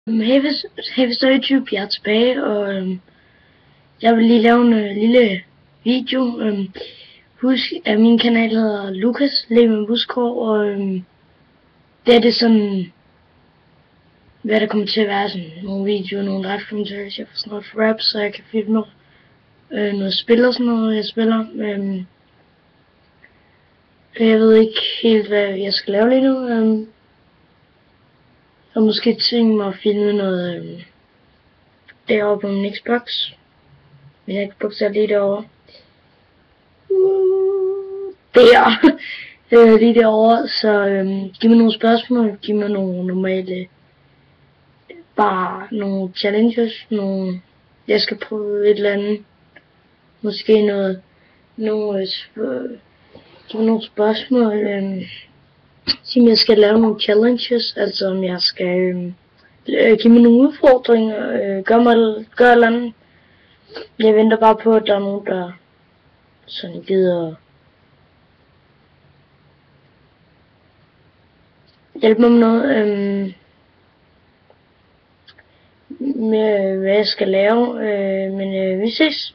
Hey, så YouTube, jeg er tilbage, og jeg vil lige lave en lille video. Husk, at min kanal hedder Lukas Lehmann Buskov, og det er sådan, hvad der kommer til at være sådan nogle videoer, nogle rap-kommentarer. Jeg får sådan noget rap, så jeg kan filme noget spil og sådan noget, jeg spiller. Jeg ved ikke helt, hvad jeg skal lave lige nu. Jeg har måske tænkt mig at filme noget derovre på min Xbox. Min Xbox er lige derovre. Lige derovre, så giv mig nogle spørgsmål, giv mig nogle normale, bare nogle challenges, jeg skal prøve et eller andet, måske giv mig nogle spørgsmål, sig om jeg skal lave nogle challenges, altså om jeg skal give mig nogle udfordringer, gør et eller andet. Jeg venter bare på, at der er nogen, der sådan gider hjælpe mig med noget, med hvad jeg skal lave, men vi ses.